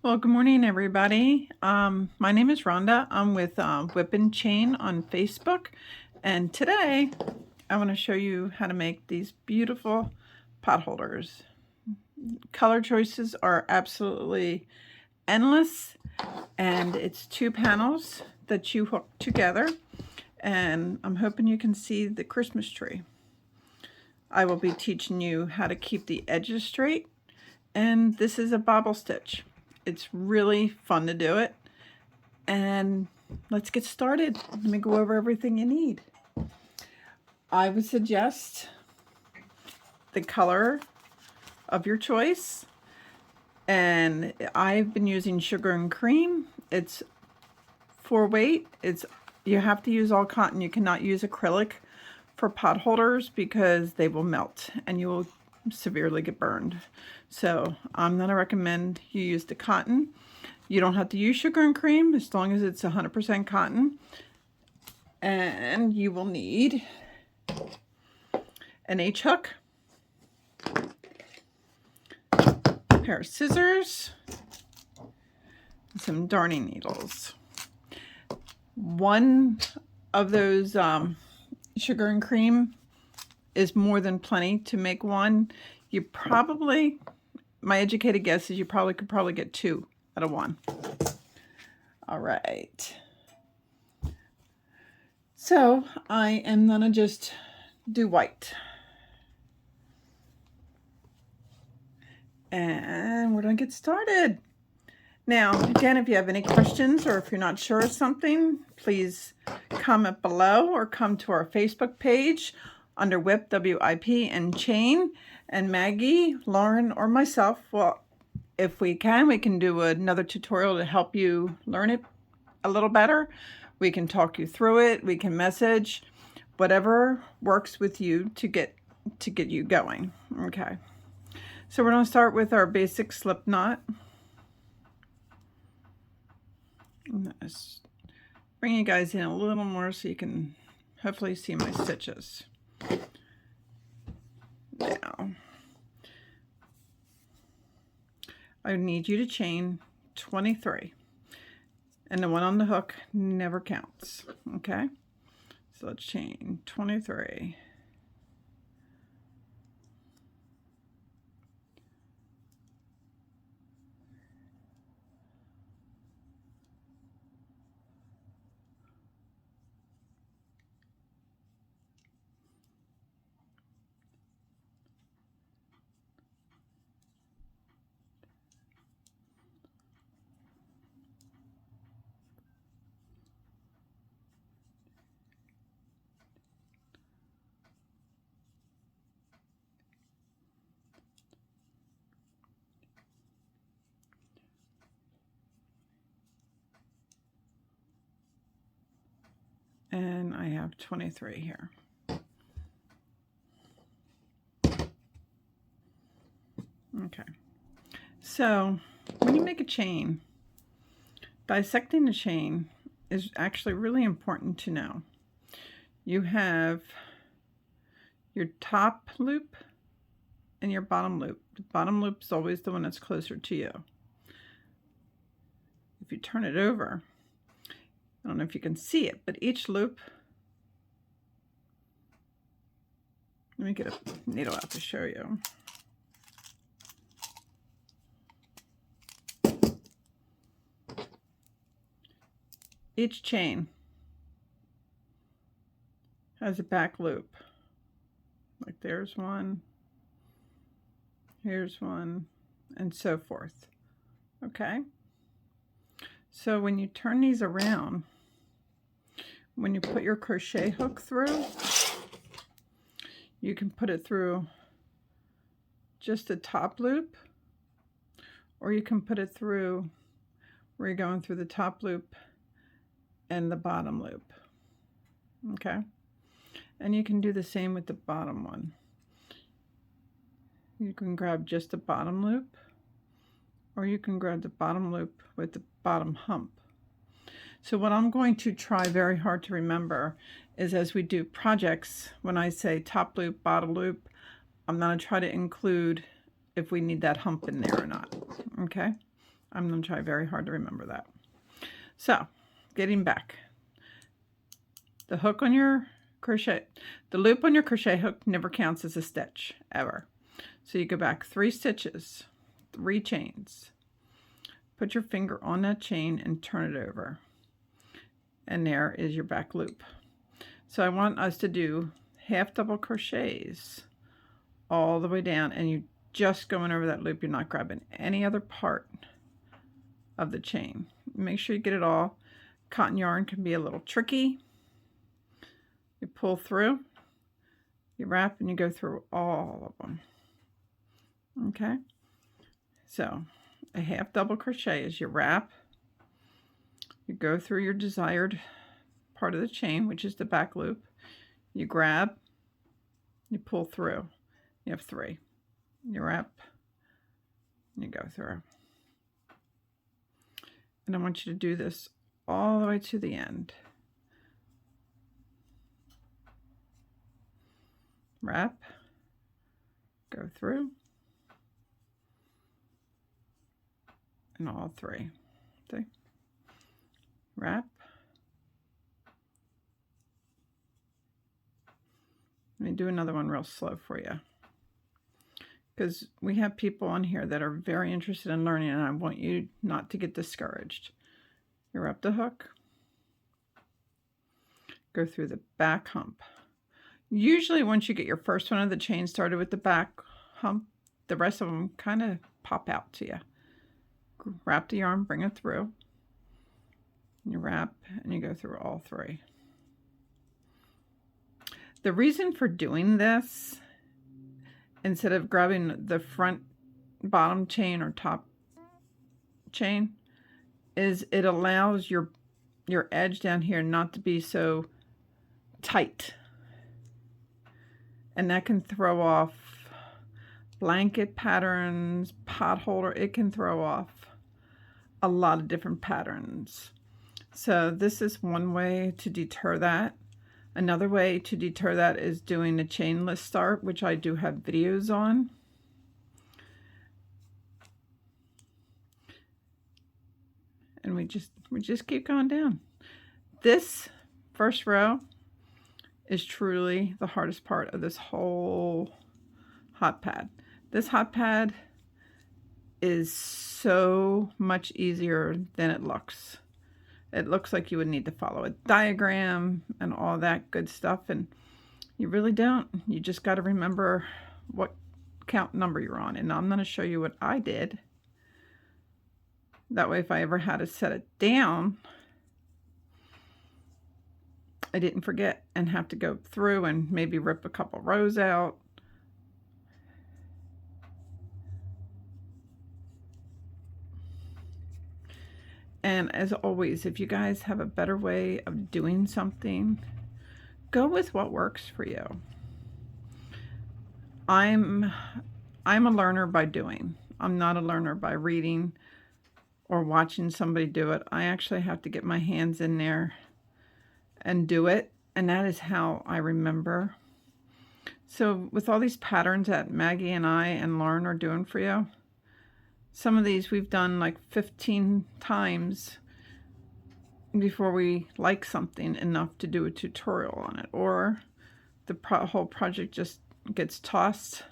Well, good morning, everybody. My name is Rhonda. I'm with Whip and Chain on Facebook, and today I want to show you how to make these beautiful pot holders. Color choices are absolutely endless, and it's 2 panels that you hook together, and I'm hoping you can see the Christmas tree. I will be teaching you how to keep the edges straight, and this is a bobble stitch. It's really fun to do it. And let's get started. Let me go over everything you need. I would suggest the color of your choice. And I've been using sugar and cream. It's 4 weight. You have to use all cotton. You cannot use acrylic for pot holders because they will melt and you will severely get burned. So I'm going to recommend you use the cotton. You don't have to use sugar and cream as long as it's 100% cotton. And you will need an H hook, a pair of scissors, and some darning needles. One of those sugar and cream is more than plenty to make one. You probably, my educated guess is you could probably get 2 out of 1. All right. So I am gonna just do white. And we're gonna get started. Now, again, if you have any questions or if you're not sure of something, please comment below or come to our Facebook page under Whip, W-I-P, and Chain. And Maggie, Lauren, or myself, well, if we can do another tutorial to help you learn it a little better. We can talk you through it. We can message, whatever works with you to get you going. Okay. So we're going to start with our basic slip knot. Let's bring you guys in a little more so you can hopefully see my stitches. Now, I need you to chain 23. And the one on the hook never counts, okay? So let's chain 23. And I have 23 here. Okay. So when you make a chain, dissecting the chain is actually really important to know. You have your top loop and your bottom loop. The bottom loop is always the one that's closer to you. If you turn it over, I don't know if you can see it, but each loop, let me get a needle out to show you. Each chain has a back loop. Like there's one, here's one, and so forth. Okay? So when you turn these around, when you put your crochet hook through, you can put it through just the top loop, or you can put it through where you're going through the top loop and the bottom loop. Okay? And you can do the same with the bottom one. You can grab just the bottom loop, or you can grab the bottom loop with the bottom hump. So what I'm going to try very hard to remember is as we do projects, when I say top loop, bottom loop, I'm going to try to include if we need that hump in there or not. Okay? I'm going to try very hard to remember that. So, getting back. The hook on your the loop on your crochet hook never counts as a stitch, ever. So you go back 3 stitches, 3 chains. Put your finger on that chain and turn it over. And there is your back loop. So I want us to do half double crochets all the way down, and you just going over that loop. You're not grabbing any other part of the chain. Make sure you get it all. Cotton yarn can be a little tricky. You pull through, you wrap, and you go through all of them. Okay, so a half double crochet is your wrap. You go through your desired part of the chain, which is the back loop. You grab, you pull through. You have 3. You wrap, and you go through. And I want you to do this all the way to the end. Wrap, go through, and all 3. See? Wrap. Let me do another one real slow for you, because we have people on here that are very interested in learning, and I want you not to get discouraged. You wrap the hook, go through the back hump. Usually once you get your first one of the chain started with the back hump, the rest of them kind of pop out to you. Wrap the yarn, bring it through. You wrap and you go through all 3. The reason for doing this, instead of grabbing the front bottom chain or top chain, is it allows your edge down here not to be so tight. And that can throw off blanket patterns, potholder. It can throw off a lot of different patterns. So this is one way to deter that. Another way to deter that is doing a chainless start, which I do have videos on. And we just keep going down. This first row is truly the hardest part of this whole hot pad. This hot pad is so much easier than it looks. It looks like you would need to follow a diagram and all that good stuff, and you really don't. You just got to remember what count number you're on, and I'm going to show you what I did. That way, if I ever had to set it down, I didn't forget and have to go through and maybe rip a couple rows out. And as always, if you guys have a better way of doing something, go with what works for you. I'm a learner by doing. I'm not a learner by reading or watching somebody do it. I actually have to get my hands in there and do it, and that is how I remember. So with all these patterns that Maggie and I and Lauren are doing for you, some of these we've done like 15 times before we like something enough to do a tutorial on it, or the whole project just gets tossed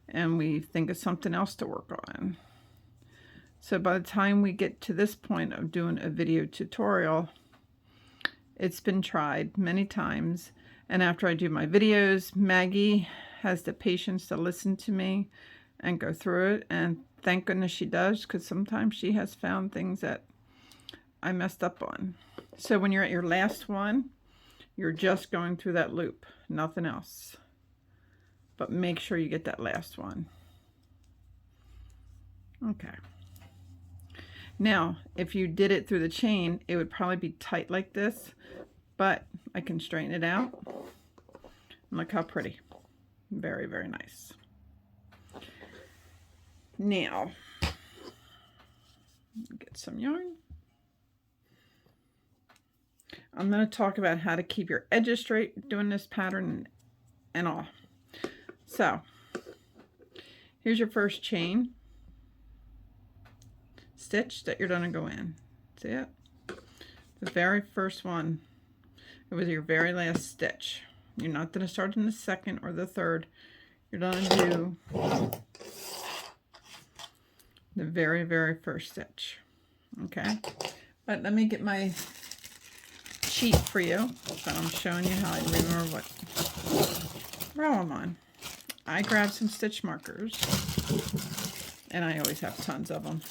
and we think of something else to work on. So by the time we get to this point of doing a video tutorial, it's been tried many times, and after I do my videos, Maggie has the patience to listen to me and go through it, and thank goodness she does, because sometimes she has found things that I messed up on. So when you're at your last one, you're just going through that loop, nothing else. But make sure you get that last one. Okay. Now, if you did it through the chain, it would probably be tight like this, but I can straighten it out. And look how pretty. Very, very nice. Now, get some yarn. I'm going to talk about how to keep your edges straight doing this pattern and all. So, here's your first chain. stitch that you're going to go in. See it? The very first one. It was your very last stitch. You're not going to start in the second or the third. You're going to do the very, very first stitch. Okay? But let me get my sheet for you. But I'm showing you how I remember what row I'm on. I grabbed some stitch markers. And I always have tons of them.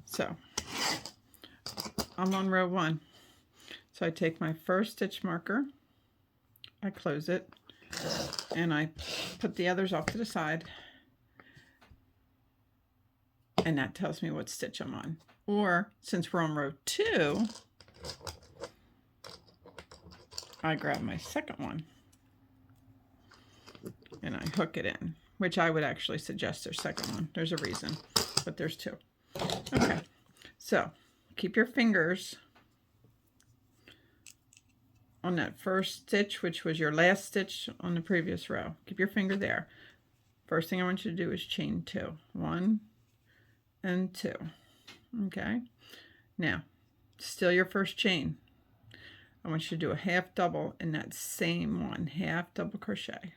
So, I'm on row 1. So I take my first stitch marker, I close it, and I put the others off to the side, and that tells me what stitch I'm on. Or, since we're on row 2, I grab my second one, and I hook it in, which I would actually suggest there's second one. There's a reason, but there's 2. Okay, so keep your fingers on that first stitch, which was your last stitch on the previous row. Keep your finger there. First thing I want you to do is chain 2. 1 and 2. Okay, now still your first chain. I want you to do a half double in that same one, half double crochet.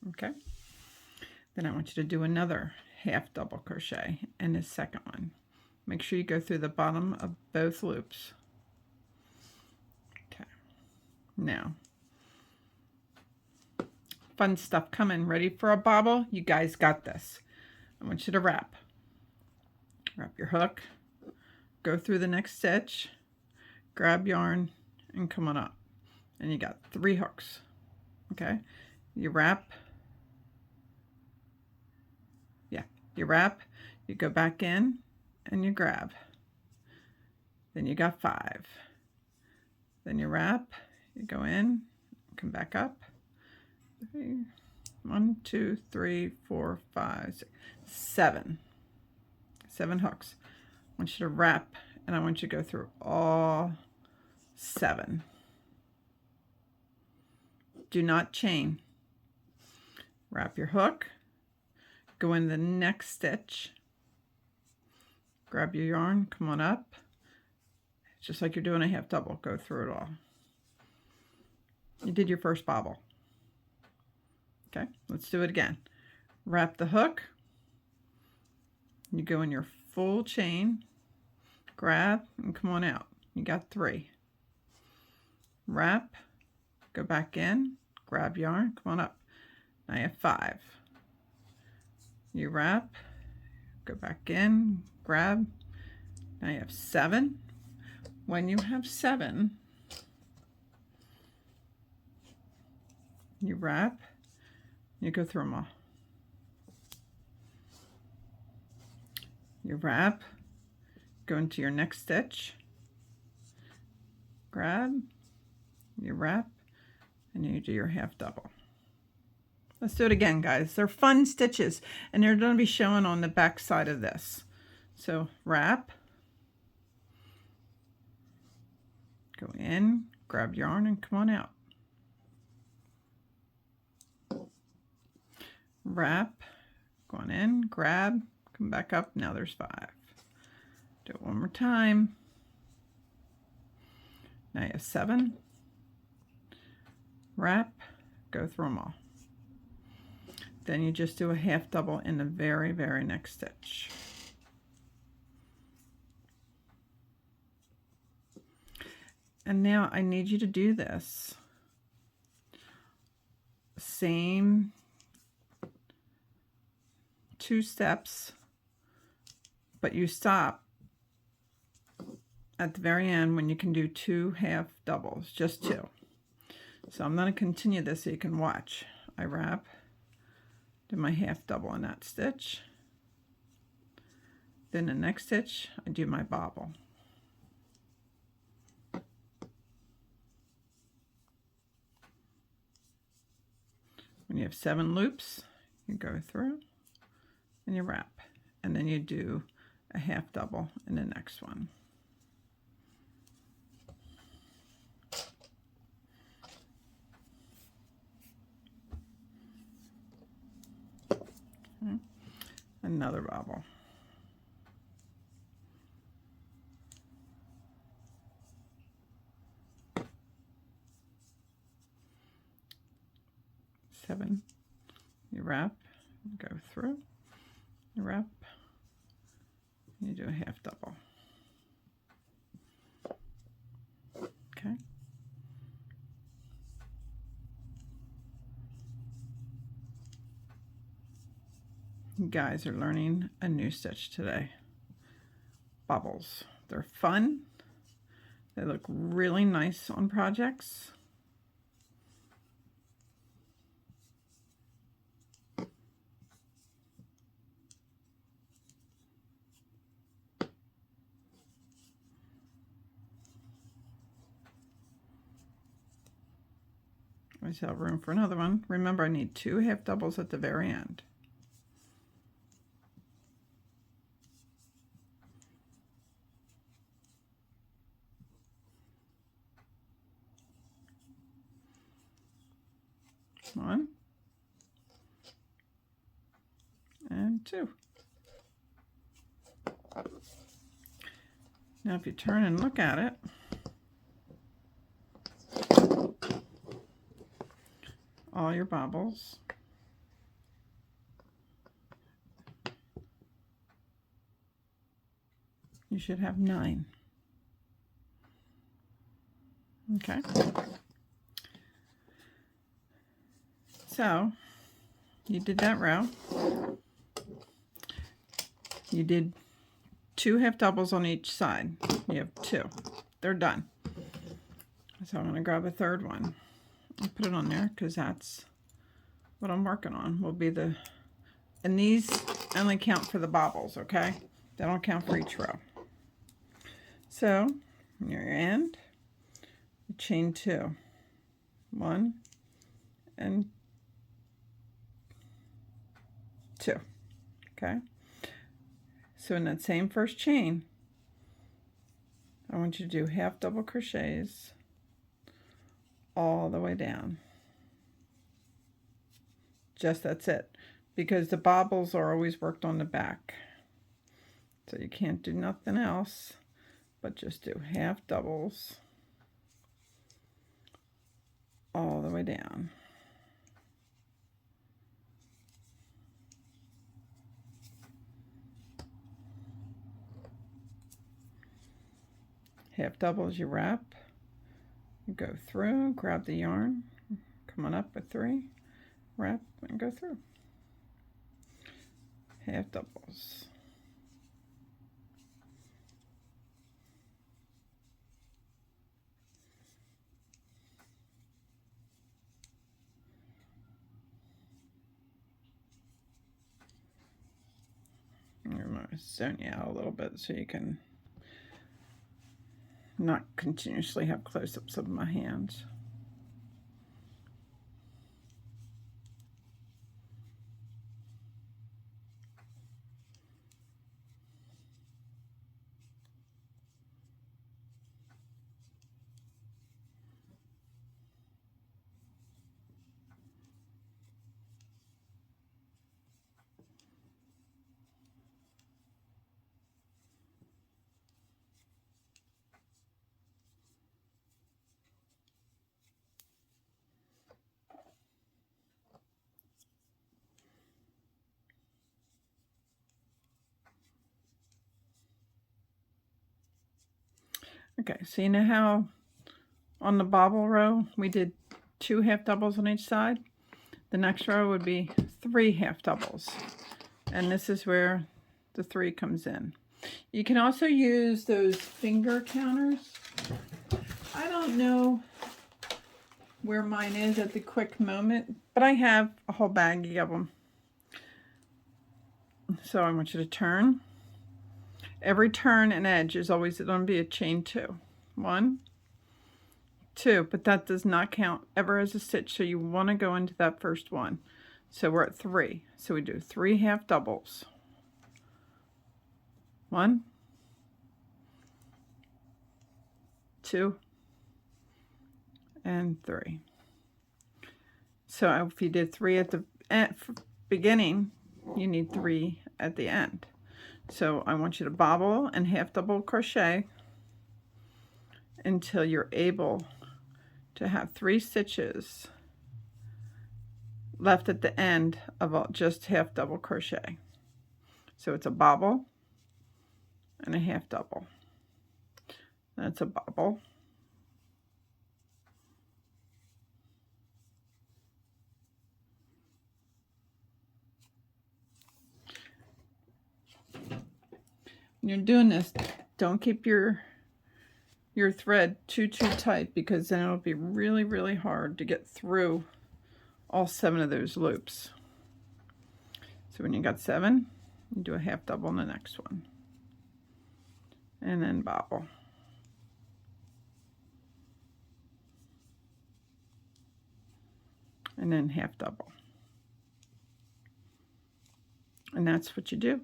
Okay, then I want you to do another half double crochet in the second one. Make sure you go through the bottom of both loops. Okay, now fun stuff coming. Ready for a bobble? You guys got this. I want you to wrap your hook, go through the next stitch, grab yarn, and come on up, and you got 3 hooks. Okay, you wrap, you go back in, and you grab. Then you got 5. Then you wrap, you go in, come back up. 1, 2, 3, 4, 5, 6, 7. 7 hooks. I want you to wrap, and I want you to go through all 7. Do not chain. Wrap your hook, go in the next stitch, grab your yarn, come on up, just like you're doing a half double. Go through it all. You did your first bobble. Okay, let's do it again. Wrap the hook, you go in your full chain, grab, and come on out. You got 3. Wrap, go back in, grab yarn, come on up. Now you have 5. You wrap, go back in, grab. Now you have 7. When you have 7, you wrap, you go through them all. You wrap, go into your next stitch, grab, you wrap, and you do your half double. Let's do it again, guys. They're fun stitches, and they're going to be shown on the back side of this. So wrap, go in, grab yarn, and come on out. Wrap, go on in, grab, come back up. Now there's 5. Do it one more time. Now you have 7. Wrap, go through them all. Then you just do a half double in the very, very next stitch. And now I need you to do this same 2 steps, but you stop at the very end when you can do 2 half doubles, just 2. So I'm going to continue this so you can watch. I wrap, do my half double in that stitch, then the next stitch I do my bobble. When you have 7 loops, you go through and you wrap, and then you do a half double in the next one. Okay. Another bobble. Seven. You wrap, go through, you wrap, you do a half double. Okay. You guys are learning a new stitch today. Bubbles. They're fun. They look really nice on projects. I still have room for another one. Remember, I need 2 half doubles at the very end. One and 2. Now if you turn and look at it, all your bobbles you should have 9. Okay. So you did that row. You did 2 half doubles on each side. You have 2. They're done. So I'm going to grab a third one and put it on there because that's what I'm working on. Will be the, and these only count for the bobbles, okay? They don't count for each row. So near your end, you chain 2, 1 and 2. Okay. So in that same first chain, I want you to do half double crochets all the way down. Just that's it, because the bobbles are always worked on the back. So you can't do nothing else but just do half doubles all the way down. Half doubles, you wrap, you go through, grab the yarn, come on up with 3, wrap, and go through. Half doubles. I'm going to zone you out a little bit so you can not continuously have close-ups of my hands. Okay, so you know how on the bobble row we did 2 half doubles on each side? The next row would be 3 half doubles, and this is where the 3 comes in. You can also use those finger counters. I don't know where mine is at the quick moment, but I have a whole baggie of them. So I want you to turn. Every turn and edge is always going to be a chain 2. 1, 2, but that does not count ever as a stitch, so you want to go into that first one. So we're at 3. So we do 3 half doubles. 1, 2, and 3. So if you did 3 at the beginning, you need 3 at the end. So I want you to bobble and half double crochet until you're able to have 3 stitches left at the end of just half double crochet. So it's a bobble and a half double. That's a bobble. When you're doing this, don't keep your thread too tight, because then it'll be really hard to get through all 7 of those loops. So when you got 7, you do a half double in the next one, and then bobble. And then half double. And that's what you do.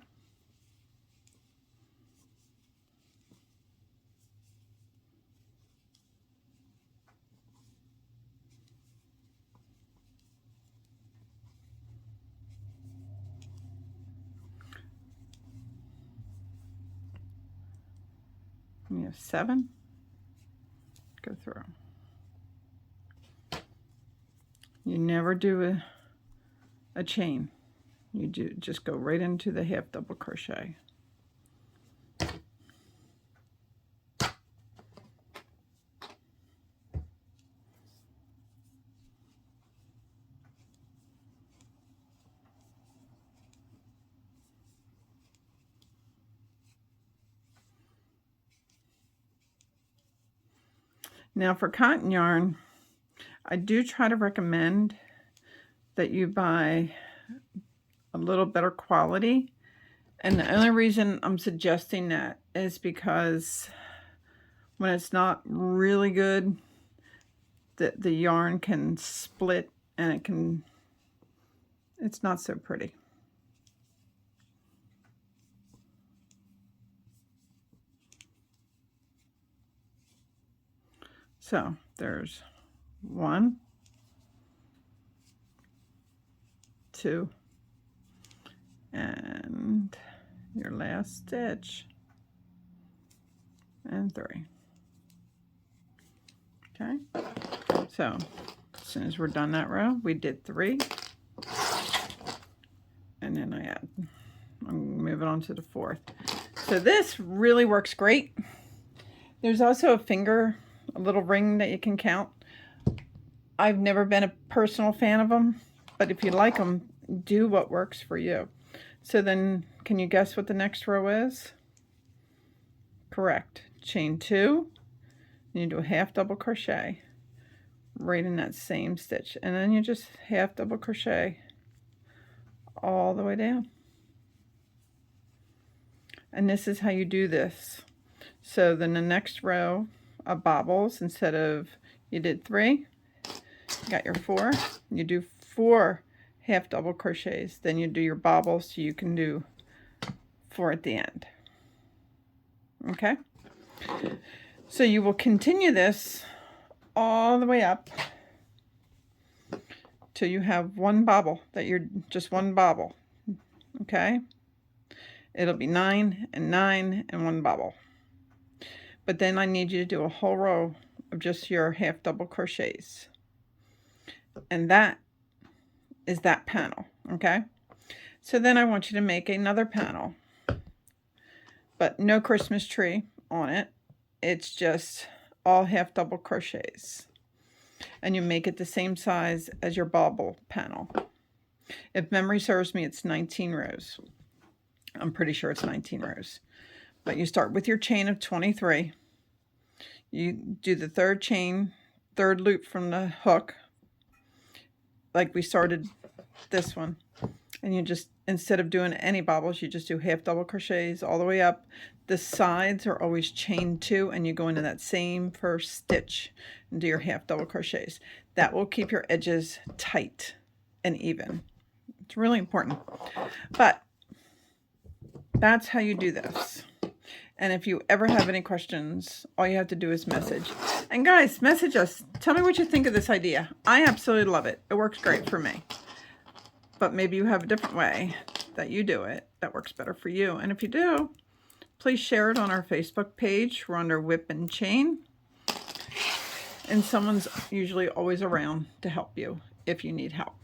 You have 7, go through. You never do a chain. You just go right into the half double crochet. Now for cotton yarn, I do try to recommend that you buy a little better quality. And the only reason I'm suggesting that is because when it's not really good, the yarn can split and it's not so pretty. So there's 1, 2, and your last stitch, and 3. Okay, so as soon as we're done that row, we did 3, and then I'm moving on to the 4th. So this really works great. There's also a little ring that you can count. I've never been a personal fan of them, but if you like them, do what works for you. So then, can you guess what the next row is? Correct. Chain 2, and you do a half double crochet right in that same stitch, and then you just half double crochet all the way down. And this is how you do this. So then the next row of bobbles, instead of, you did 3, you got your 4, you do 4 half double crochets, then you do your bobbles, so you can do 4 at the end. Okay, so you will continue this all the way up till you have 1 bobble, that you're just 1 bobble. Okay, it'll be 9 and 9 and 1 bobble. But then I need you to do a whole row of just your half double crochets. And that is that panel, okay? So then I want you to make another panel, but no Christmas tree on it. It's just all half double crochets. And you make it the same size as your bobble panel. If memory serves me, it's 19 rows. I'm pretty sure it's 19 rows. But you start with your chain of 23. You do the 3rd chain, 3rd loop from the hook, like we started this one. And you just, instead of doing any bobbles, you just do half double crochets all the way up. The sides are always chain 2, and you go into that same first stitch and do your half double crochets. That will keep your edges tight and even. It's really important. But that's how you do this. And if you ever have any questions, all you have to do is message. And guys, message us. Tell me what you think of this idea. I absolutely love it. It works great for me. But maybe you have a different way that you do it that works better for you. And if you do, please share it on our Facebook page. We're under Whip and Chain. And someone's usually always around to help you if you need help.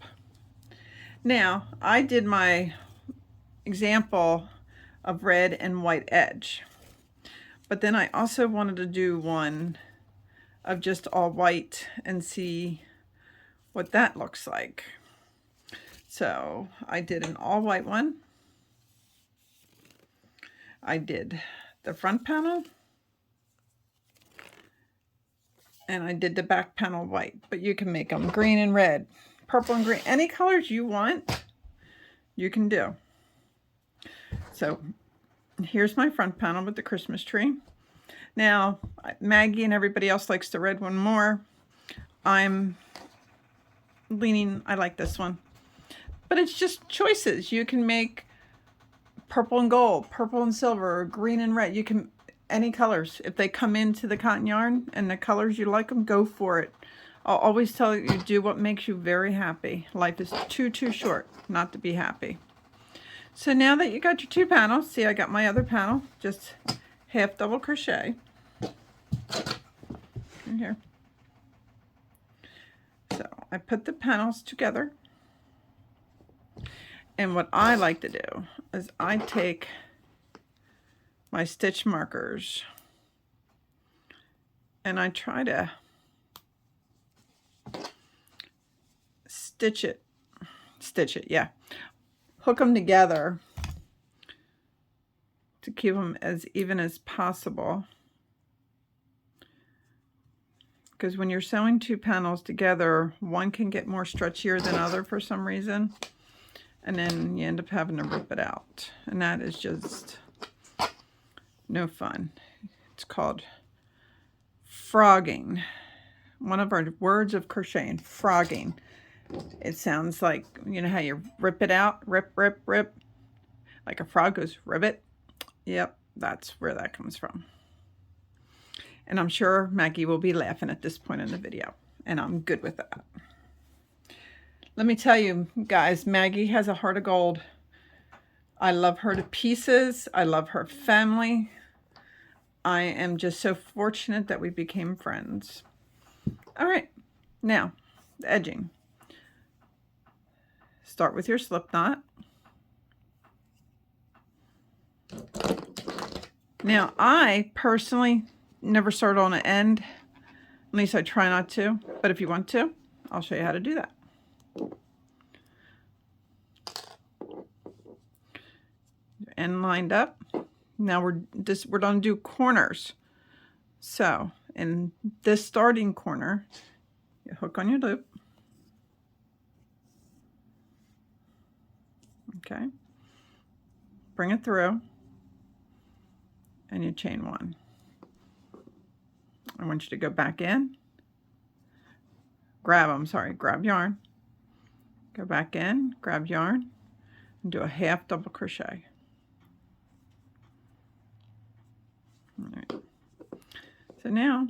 Now, I did my example of red and white edge. But then I also wanted to do one of just all white and see what that looks like. So I did an all white one. I did the front panel. And I did the back panel white, but you can make them green and red, purple and green, any colors you want, you can do. So here's my front panel with the Christmas tree. Now, Maggie and everybody else likes the red one more. I'm leaning, I like this one. But it's just choices. You can make purple and gold, purple and silver, or green and red. You can any colors. If they come into the cotton yarn and the colors you like them, go for it. I'll always tell you, do what makes you very happy. Life is too short not to be happy. So now that you got your 2 panels, see I got my other panel, just half double crochet in here. So I put the panels together. And what I like to do is I take my stitch markers and I try to stitch it, yeah. Hook them together to keep them as even as possible. Because when you're sewing 2 panels together, one can get more stretchier than other for some reason. And then you end up having to rip it out. And that is just no fun. It's called frogging. One of our words of crocheting, frogging. It sounds like, you know how you rip it out, rip, like a frog goes ribbit. Yep, that's where that comes from. And I'm sure Maggie will be laughing at this point in the video, and I'm good with that. Let me tell you guys, Maggie has a heart of gold. I love her to pieces. I love her family. I am just so fortunate that we became friends. All right, now the edging. Start with your slip knot. Now I personally never start on an end, at least I try not to, but if you want to, I'll show you how to do that. End lined up. Now we're going to do corners. So in this starting corner, you hook on your loop. Okay. Bring it through and you chain 1. I want you to go back in. Grab yarn. Go back in, grab yarn, and do a half double crochet. All right. So now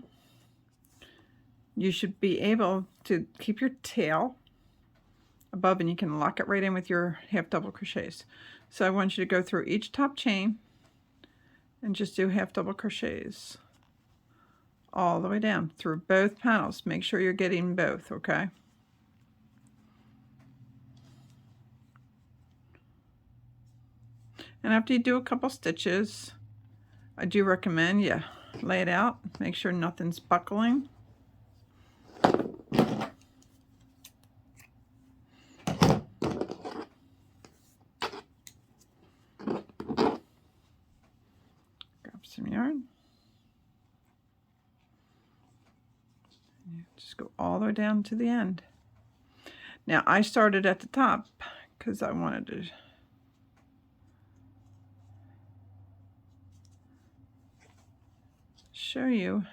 you should be able to keep your tail above and you can lock it right in with your half double crochets. So I want you to go through each top chain and just do half double crochets all the way down through both panels. Make sure you're getting both, okay? And after you do a couple stitches, I do recommend you lay it out, make sure nothing's buckling. Grab some yarn. Just go all the way down to the end. Now I started at the top because I wanted to show you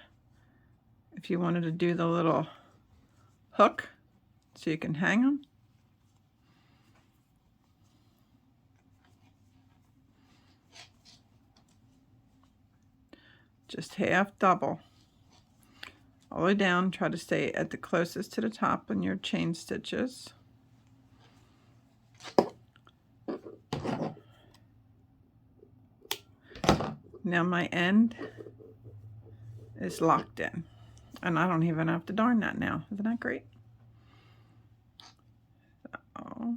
if you wanted to do the little hook so you can hang them. Just half double all the way down. Try to stay at the closest to the top in your chain stitches. Now my end is locked in, and I don't even have to darn that now. Isn't that great? So,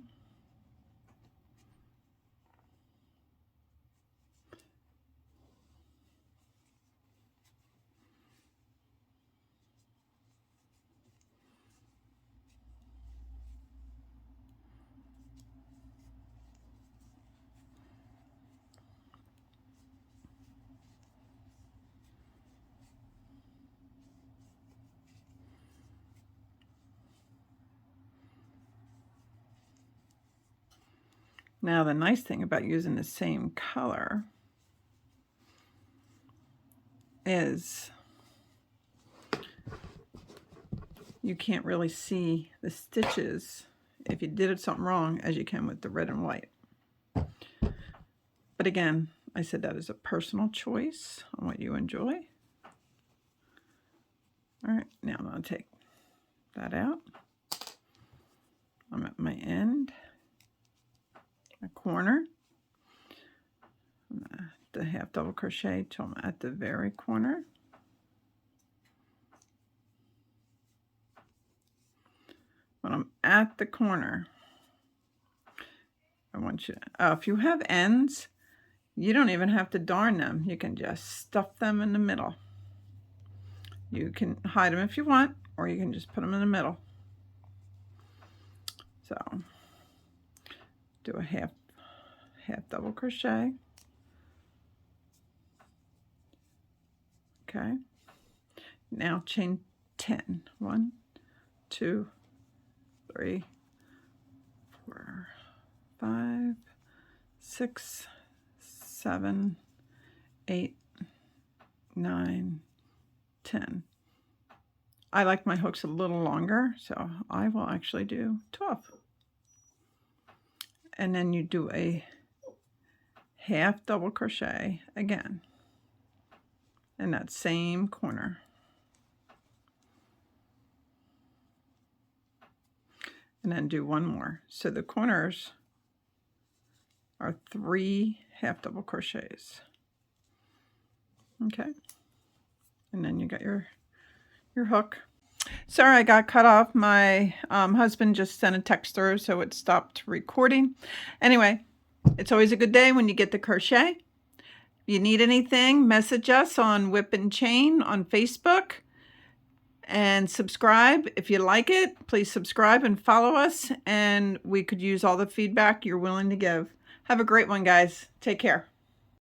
now the nice thing about using the same color is you can't really see the stitches if you did something wrong as you can with the red and white. But again, I said that is a personal choice on what you enjoy. All right, now I'm going to take that out. I'm at my end, a corner. The half double crochet till I'm at the very corner. When I'm at the corner, I want you to, if you have ends, you don't even have to darn them. You can just stuff them in the middle. You can hide them if you want, or you can just put them in the middle. So do a half double crochet. Okay, now chain 10. 1, 2, 3, 4, 5, 6, 7, 8, 9, 10. I like my hooks a little longer, so I will actually do 12. And then you do a half double crochet again in that same corner. And then do one more. So the corners are 3 half double crochets. Okay. And then you got your hook. Sorry, I got cut off. My husband just sent a text through, so it stopped recording. Anyway, it's always a good day when you get to crochet. If you need anything, message us on Whip and Chain on Facebook. And subscribe. If you like it, please subscribe and follow us. And we could use all the feedback you're willing to give. Have a great one, guys. Take care.